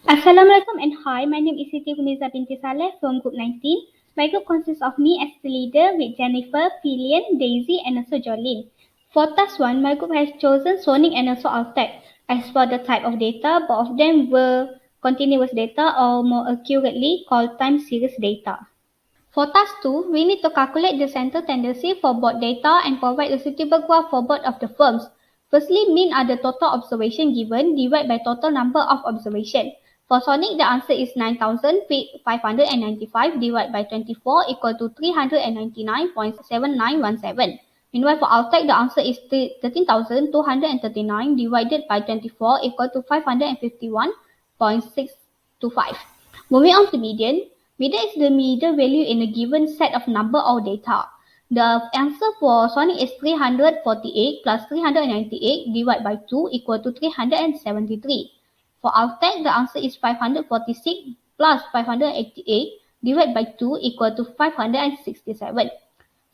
Assalamualaikum and hi, my name is Siti binti Salleh from Group 19. My group consists of me as the leader with Jennifer, Filian, Daisy and also Jolin. For task 1, my group has chosen Sonic and also Altec. As for the type of data, both of them were continuous data or more accurately called time series data. For task 2, we need to calculate the center tendency for both data and provide a suitable graph for both of the firms. Firstly, mean are the total observation given divided by total number of observation. For Sonic, the answer is 9,595 divided by 24 equal to 399.7917. Meanwhile, for Altec, the answer is 13,239 divided by 24 equal to 551.625. Moving on to median. Median is the median value in a given set of number of data. The answer for Sonic is 348 plus 398 divided by 2 equal to 373. For Altec, the answer is 546 plus 588 divided by 2 equal to 567.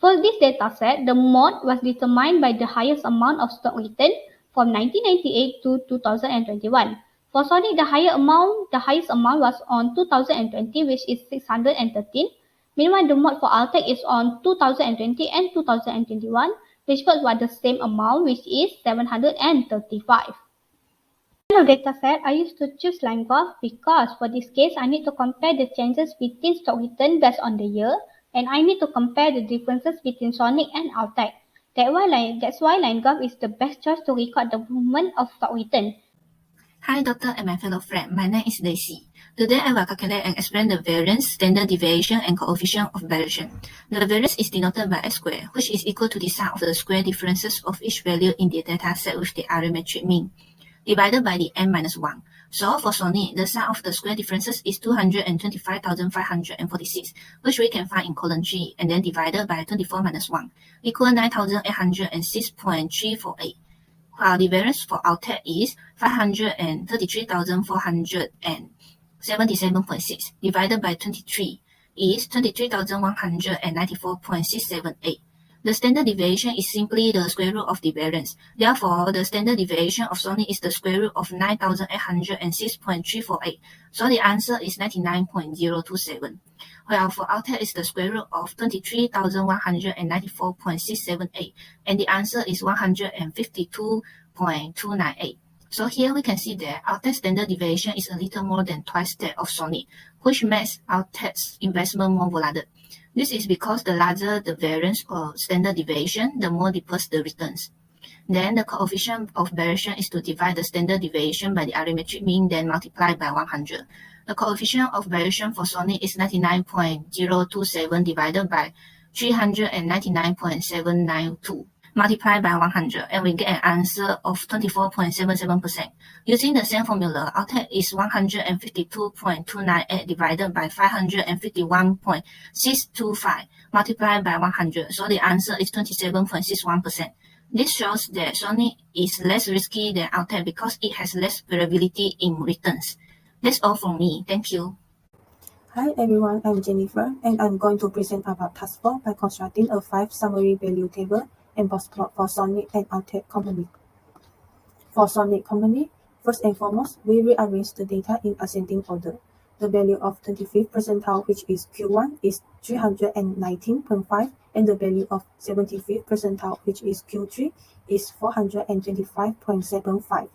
For this dataset, the mode was determined by the highest amount of stock return from 1998 to 2021. For Sonic, the highest amount was on 2020, which is 613. Meanwhile, the mode for Altec is on 2020 and 2021, which both were the same amount, which is 735. In the dataset, I used to choose line graph because for this case, I need to compare the changes between stock return based on the year, and I need to compare the differences between Sonic and Altec. That's why line graph is the best choice to record the movement of stock return. Hi doctor and my fellow friend, my name is Daisy. Today I will calculate and explain the variance, standard deviation and coefficient of variation. The variance is denoted by S squared, which is equal to the sum of the square differences of each value in the data set with the arithmetic mean, divided by the n minus 1. So for Sonic, the sum of the square differences is 225,546, which we can find in column 3, and then divided by 24 minus 1, equal 9,806.348. While the variance for Altec is 533,477.6 divided by 23 is 23,194.678. The standard deviation is simply the square root of the variance. Therefore, the standard deviation of Sonic is the square root of 9,806.348. So the answer is 99.027. While for Altec is the square root of 23,194.678, and the answer is 152.298. So here we can see that Altec's standard deviation is a little more than twice that of Sonic, which makes Altec's investment more volatile. This is because the larger the variance or standard deviation, the more deepest the returns. Then the coefficient of variation is to divide the standard deviation by the arithmetic mean, then multiply by 100. The coefficient of variation for Sonic is 99.027 divided by 399.792. Multiply by 100, and we get an answer of 24.77%. Using the same formula, Altec is 152.298 divided by 551.625 multiplied by 100, so the answer is 27.61%. This shows that Sonic is less risky than Altec because it has less variability in returns. That's all from me. Thank you. Hi everyone, I'm Jennifer, and I'm going to present about task 4 by constructing a 5 summary value table and box plot for Sonic and Altec company. For Sonic company, first and foremost, we rearrange the data in ascending order. The value of 25th percentile, which is Q1, is 319.5, and the value of 75th percentile, which is Q3, is 425.75.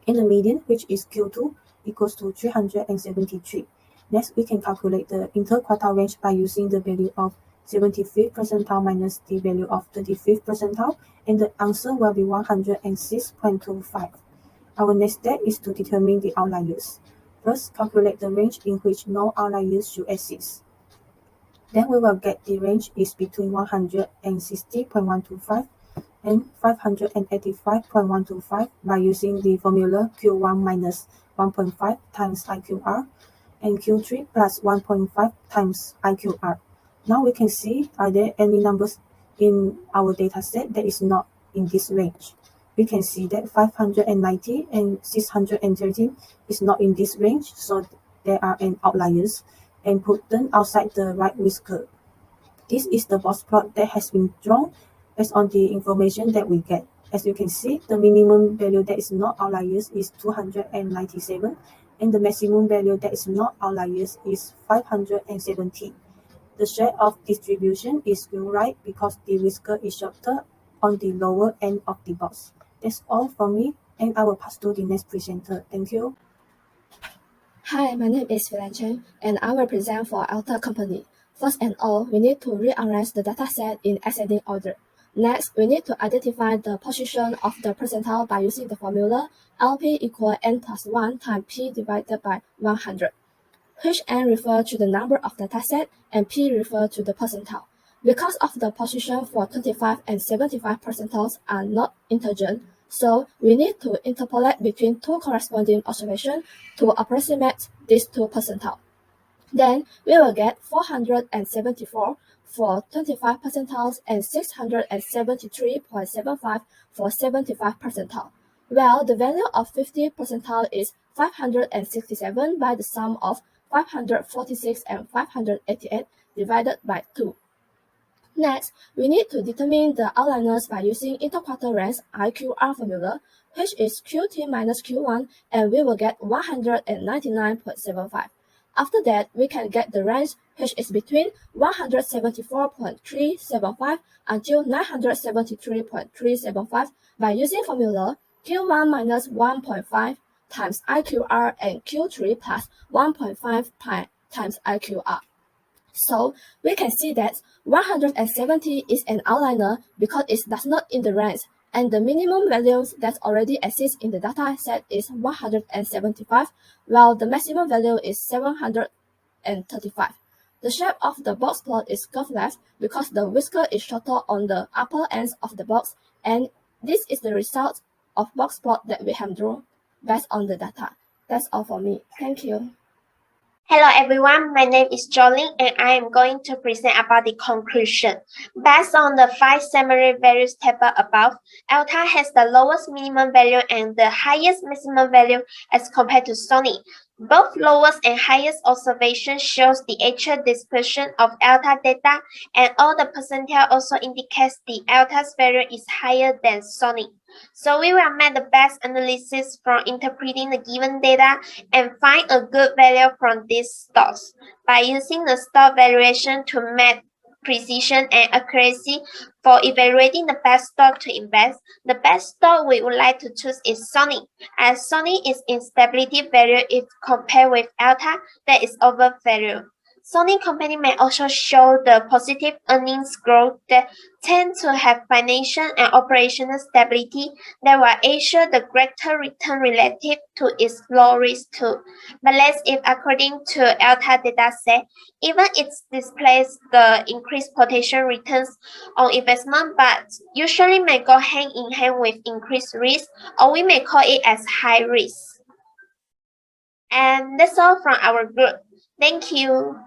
And the median, which is Q2, equals to 373. Next, we can calculate the interquartile range by using the value of 75th percentile minus the value of 25th percentile, and the answer will be 106.25. Our next step is to determine the outliers. First, calculate the range in which no outliers should exist. Then we will get the range is between 160.125 and 585.125 by using the formula Q1 minus 1.5 times IQR and Q3 plus 1.5 times IQR. Now we can see, are there any numbers in our data set that is not in this range? We can see that 590 and 613 is not in this range, so there are an outliers, and put them outside the right risk curve. This is the box plot that has been drawn based on the information that we get. As you can see, the minimum value that is not outliers is 297, and the maximum value that is not outliers is 570. The share of distribution is still right because the whisker is shorter on the lower end of the box. That's all from me, and I will pass to the next presenter. Thank you. Hi, my name is FILIANCHEN, and I will present for Alta Company. First and all, we need to rearrange the dataset in ascending order. Next, we need to identify the position of the percentile by using the formula LP equal n plus 1 times P divided by 100, which n refers to the number of dataset and P refers to the percentile. Because of the position for 25 and 75 percentiles are not integer, so we need to interpolate between two corresponding observations to approximate these two percentiles. Then we will get 474 for 25 percentiles and 673.75 for 75 percentile. Well, the value of 50 percentile is 567 by the sum of 546 and 588 divided by 2. Next, we need to determine the outliers by using interquartile range IQR formula, which is QT minus Q1, and we will get 199.75. After that, we can get the range, which is between 174.375 until 973.375 by using formula Q1 minus 1.5 times IQR and Q3 plus 1.5 times IQR. So we can see that 170 is an outlier because it does not in the range, and the minimum values that already exist in the data set is 175, while the maximum value is 735. The shape of the box plot is curved left because the whisker is shorter on the upper ends of the box, and this is the result of box plot that we have drawn based on the data. That's all for me. Thank you. Hello everyone, my name is JOLIN and I am going to present about the conclusion. Based on the 5 summary values table above, Alta has the lowest minimum value and the highest maximum value as compared to Sony. Both lowest and highest observation shows the actual dispersion of Alta data, and all the percentile also indicates the Alta's value is higher than Sony. So we will make the best analysis from interpreting the given data and find a good value from these stocks. By using the stock valuation to make precision and accuracy for evaluating the best stock to invest, the best stock we would like to choose is Sony, as Sony is in stability value if compared with Alta that is overvalued. Sony company may also show the positive earnings growth that tend to have financial and operational stability that will ensure the greater return relative to its low risk too. But let's if according to Alta dataset, even it displays the increased potential returns on investment, but usually may go hand in hand with increased risk, or we may call it as high risk. And that's all from our group. Thank you.